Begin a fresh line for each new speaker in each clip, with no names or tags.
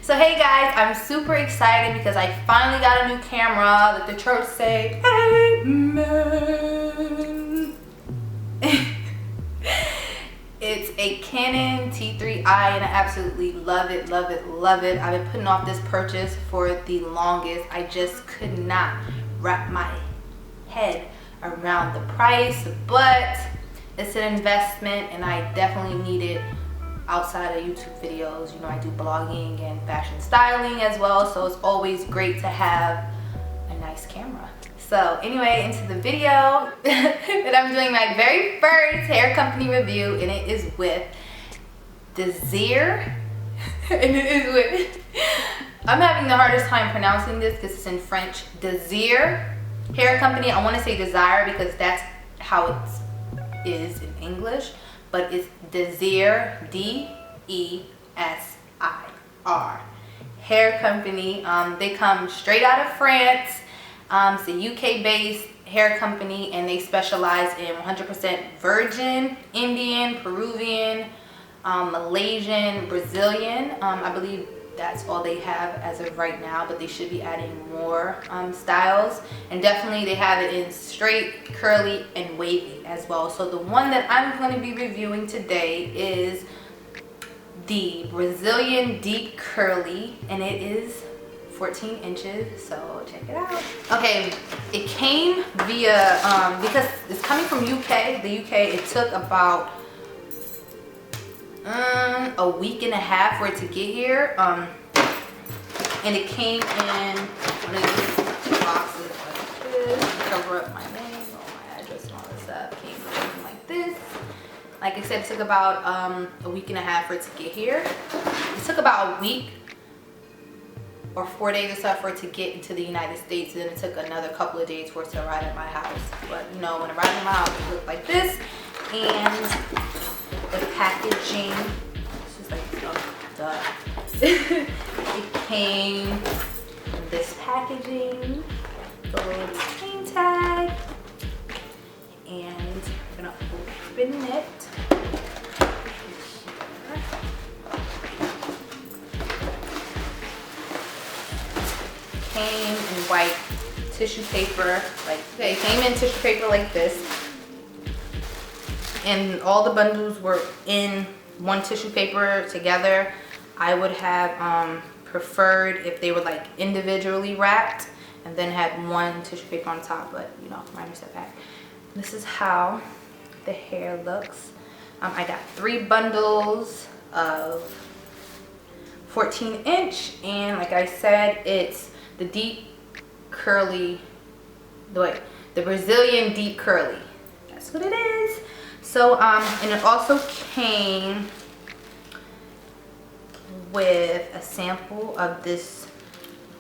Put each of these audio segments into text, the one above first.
So hey guys, I'm super excited because I finally got a new camera. Let the church say amen. It's a Canon T3i and I absolutely love it, love it, love it. I've been putting off this purchase for the longest. I just could not wrap my head around the price, but it's an investment and I definitely need it outside of YouTube videos. You know, I do blogging and fashion styling as well, so it's always great to have a nice camera. So anyway, into the video that I'm doing my very first hair company review, and it is with Desir. And it is with, I'm having the hardest time pronouncing this because it's in French. Desir hair company. I want to say Desire because that's how it is in English, but it's Desir, D-E-S-I-R hair company. They come straight out of France. It's a UK-based hair company, and they specialize in 100% virgin, Indian, Peruvian, Malaysian, Brazilian. I believe that's all they have as of right now, but they should be adding more styles. And definitely they have it in straight, curly, and wavy as well. So the one that I'm going to be reviewing today is the Brazilian Deep Curly, and it is 14 inches, so check it out. Okay, it came via, because it's coming from UK, the UK, it took about a week and a half for it to get here, and it came in one of these boxes like this, cover up my name, all my address and all this stuff, came in like this. Like I said, it took about a week and a half for it to get here. It took about a week or 4 days or so for it to get into the United States, and then it took another couple of days for it to arrive at my house. But you know, when it arrived at my house, it looked like this, and the packaging, it's just like, oh, duh. It came in this packaging, the little name tag, and I'm gonna open it. Came in white tissue paper, like, okay, came in tissue paper like this, and all the bundles were in one tissue paper together. I would have preferred if they were like individually wrapped and then had one tissue paper on top, but you know, minor setback. This is how the hair looks. I got 3 bundles of 14 inch, and like I said, it's the deep curly, the Brazilian deep curly. That's what it is. So and it also came with a sample of this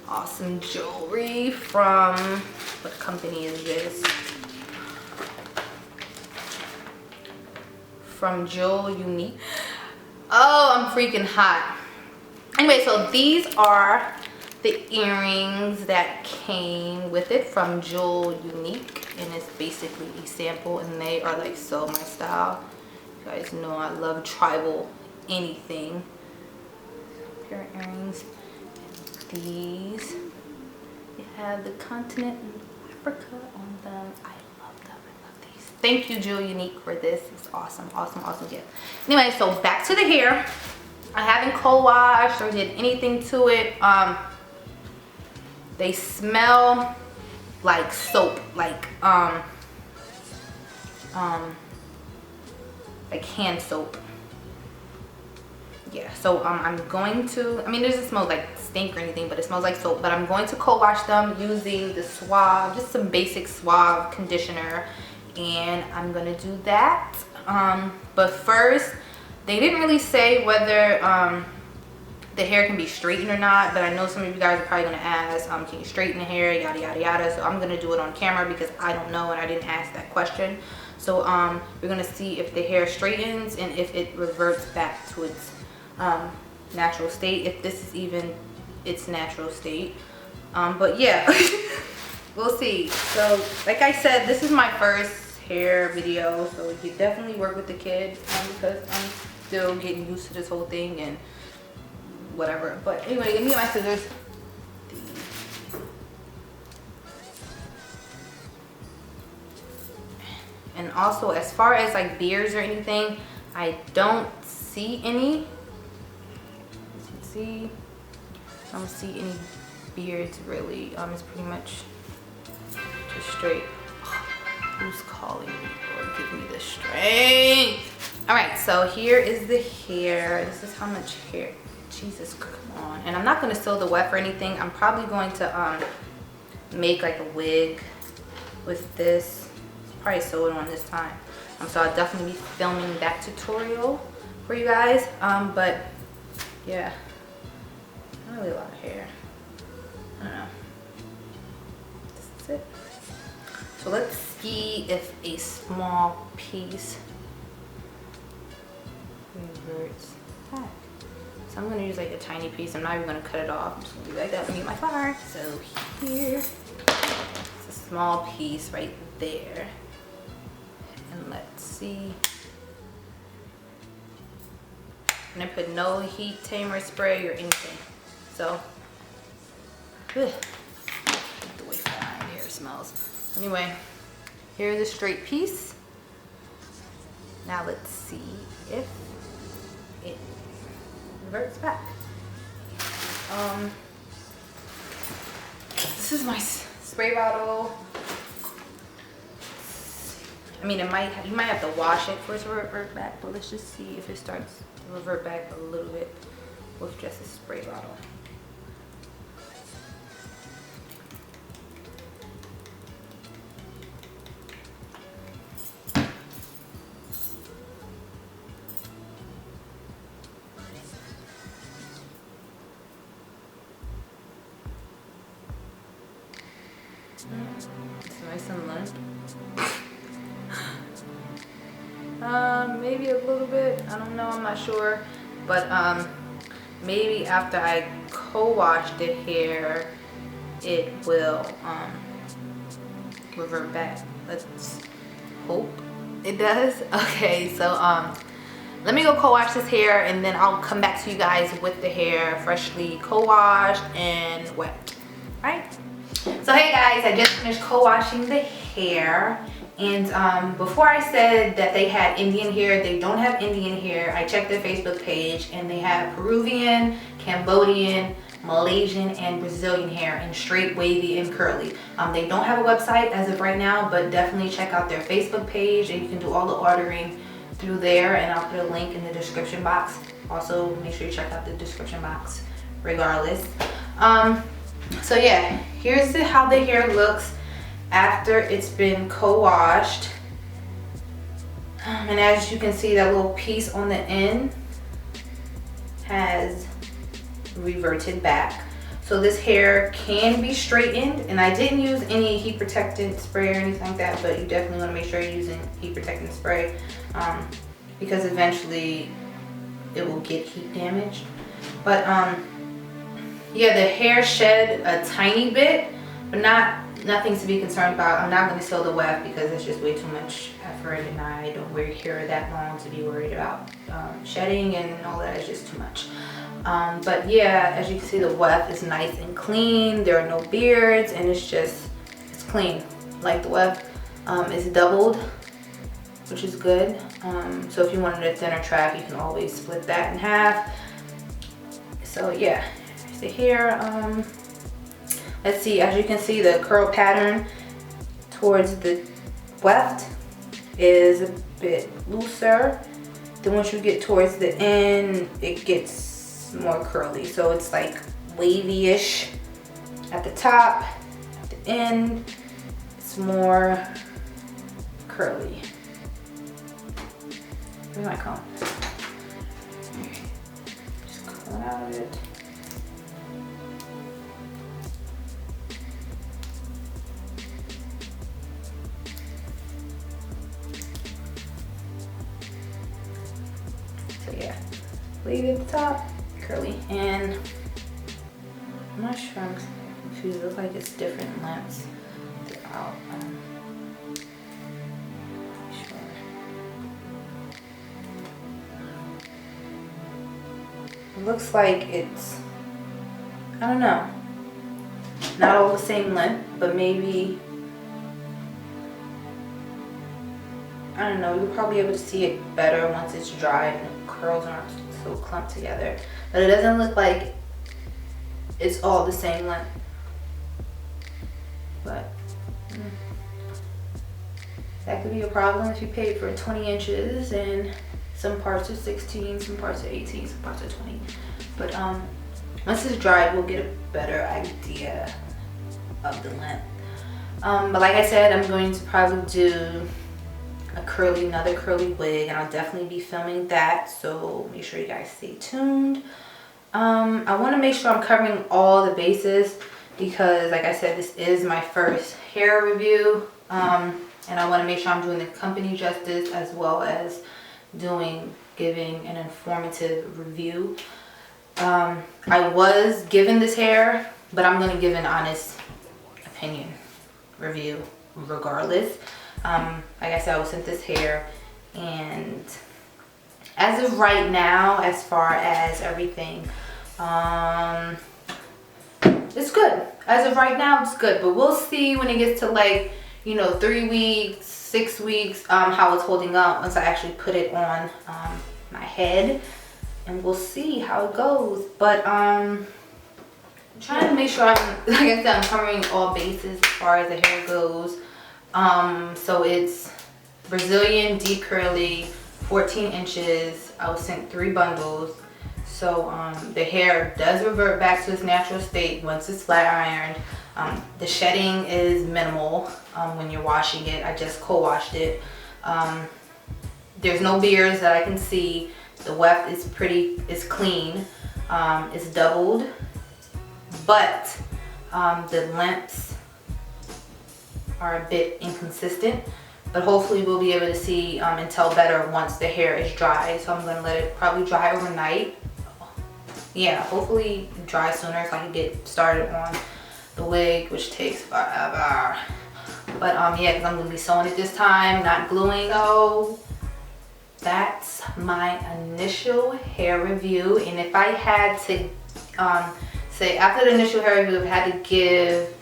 awesome jewelry from, what company is this? From Jewel Unique. Oh, I'm freaking hot. Anyway, so these are the earrings that came with it from Jewel Unique, and it's basically a sample, and they are like so my style. You guys know I love tribal anything. Pair of earrings. And these, they have the continent of Africa on them. I love them. I love these. Thank you, Jewel Unique, for this. It's awesome, awesome, awesome gift. Anyway, so back to the hair. I haven't co-washed or did anything to it. They smell like soap, like hand soap. Yeah, so I'm going to, I mean, it doesn't smell like stink or anything, but it smells like soap. But I'm going to co-wash them using the Suave, just some basic Suave conditioner, and I'm gonna do that. But first, they didn't really say whether the hair can be straightened or not, but I know some of you guys are probably gonna ask, can you straighten the hair, yada yada yada. So I'm gonna do it on camera because I don't know and I didn't ask that question. So we're gonna see if the hair straightens and if it reverts back to its natural state, if this is even its natural state. But yeah, we'll see. So like I said, this is my first hair video, so you definitely work with the kid because I'm still getting used to this whole thing, and whatever. But anyway, give me my scissors. And also, as far as like beards or anything, I don't see any. As you can see, I don't see any beards really. It's pretty much just straight. Who's calling me? Lord, give me the strength. All right, so here is the hair. This is how much hair. Jesus, come on. And I'm not going to sew the weft or anything. I'm probably going to make like a wig with this. Probably sew it on this time. So I'll definitely be filming that tutorial for you guys. But yeah, not really a lot of hair. I don't know. This is it. So let's see if a small piece reverts back. So I'm gonna use like a tiny piece. I'm not even gonna cut it off. I'm just gonna be like that. Let me get my fire. So here, it's a small piece right there. And let's see. And I put no heat tamer spray or anything. So, ugh, the way fine hair smells. Anyway, here's a straight piece. Now let's see if it reverts back. This is my spray bottle. I mean, you might have to wash it for it to revert back, but let's just see if it starts to revert back a little bit with just a spray bottle. It's nice and limp. Maybe a little bit. I don't know. I'm not sure. But maybe after I co-wash the hair, it will revert back. Let's hope it does. Okay, so let me go co-wash this hair, and then I'll come back to you guys with the hair freshly co-washed and wet. All right. So hey guys, I just finished co-washing the hair, and before I said that they had Indian hair, they don't have Indian hair. I checked their Facebook page and they have Peruvian, Cambodian, Malaysian, and Brazilian hair in straight, wavy, and curly. They don't have a website as of right now, but definitely check out their Facebook page, and you can do all the ordering through there, and I'll put a link in the description box. Also, make sure you check out the description box regardless. So yeah, here's how the hair looks after it's been co-washed. And as you can see, that little piece on the end has reverted back. So this hair can be straightened, and I didn't use any heat protectant spray or anything like that, but you definitely want to make sure you're using heat protectant spray because eventually it will get heat damaged. But yeah, the hair shed a tiny bit, but nothing to be concerned about. I'm not going to sew the weft because it's just way too much effort, and I don't wear hair that long to be worried about shedding, and all that is just too much. But yeah, as you can see, the weft is nice and clean. There are no beards, and it's clean. Like the weft is doubled, which is good. So if you wanted a thinner track, you can always split that in half. So yeah. The hair, let's see, as you can see, the curl pattern towards the weft is a bit looser. Then once you get towards the end, it gets more curly. So it's like wavy-ish at the top. At the end, it's more curly. Where's my comb? Just comb out of it. Yeah, wavy at the top, curly, and I'm not sure, I'm confused. It looks like it's different lengths throughout. Sure. It looks like it's, I don't know, not all the same length, but maybe, I don't know, you'll probably be able to see it better once it's dried and the curls aren't so clumped together. But it doesn't look like it's all the same length. But that could be a problem if you paid for 20 inches and some parts are 16, some parts are 18, some parts are 20. But once it's dried, we'll get a better idea of the length. But like I said, I'm going to probably do another curly wig, and I'll definitely be filming that, so make sure you guys stay tuned. I want to make sure I'm covering all the bases because, like I said, this is my first hair review, and I want to make sure I'm doing the company justice as well as giving an informative review. I was given this hair, but I'm going to give an honest opinion review regardless. Like I said, I was sent this hair, and as of right now, as far as everything, it's good. As of right now, it's good, but we'll see when it gets to, like, you know, 3 weeks, 6 weeks, how it's holding up once I actually put it on my head, and we'll see how it goes. But I'm trying to make sure like I said, I'm covering all bases as far as the hair goes. So it's Brazilian deep curly, 14 inches. I was sent 3 bundles. So the hair does revert back to its natural state once it's flat ironed. The shedding is minimal when you're washing it. I just co-washed it. There's no beards that I can see. The weft is clean. It's doubled, but the lengths are a bit inconsistent. But hopefully we'll be able to see and tell better once the hair is dry. So I'm gonna let it probably dry overnight. Yeah, hopefully dry sooner so I can get started on the wig, which takes forever. But yeah, because I'm gonna be sewing it this time, not gluing. So that's my initial hair review. And if I had to say, after the initial hair review, if I had to give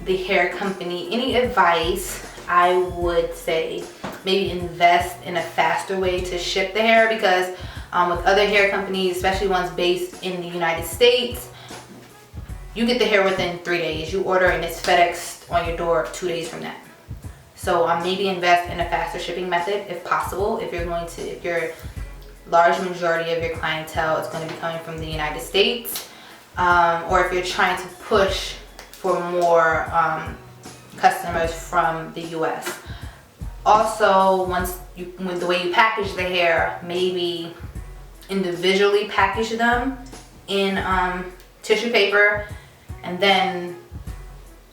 the hair company any advice, I would say maybe invest in a faster way to ship the hair, because with other hair companies, especially ones based in the United States, you get the hair within 3 days. You order and it's FedExed on your door 2 days from that. So maybe invest in a faster shipping method if possible. If your large majority of your clientele is going to be coming from the United States, or if you're trying to push for more customers from the US. Also, with the way you package the hair, maybe individually package them in tissue paper and then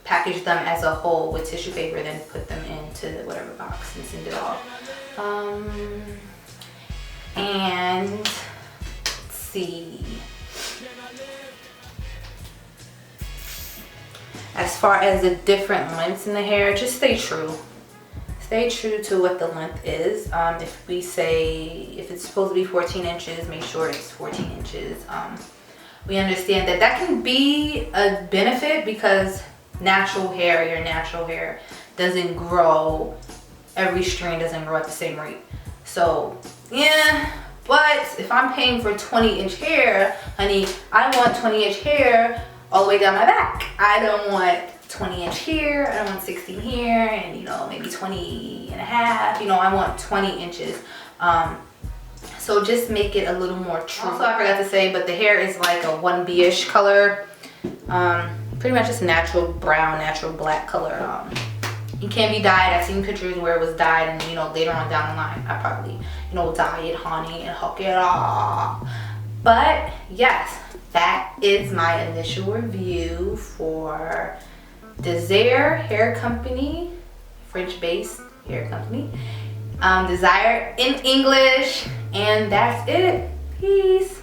package them as a whole with tissue paper, then put them into whatever box and send it off. And let's see. As far as the different lengths in the hair, just stay true. Stay true to what the length is. If we say, if it's supposed to be 14 inches, make sure it's 14 inches. We understand that that can be a benefit because your natural hair doesn't grow, every strand doesn't grow at the same rate. So, yeah, but if I'm paying for 20-inch hair, honey, I want 20-inch hair all the way down my back. I don't want 20-inch here, I don't want 16 here, and maybe 20 and a half. I want 20 inches. So just make it a little more true. Also, I forgot to say, but the hair is like a 1B-ish color. Pretty much just natural brown, natural black color. It can be dyed. I've seen pictures where it was dyed, and later on down the line, I probably dye it, honey, and hook it up. But yes, that is my initial review for Desir Hair Company, French-based hair company. Desire in English, and that's it. Peace.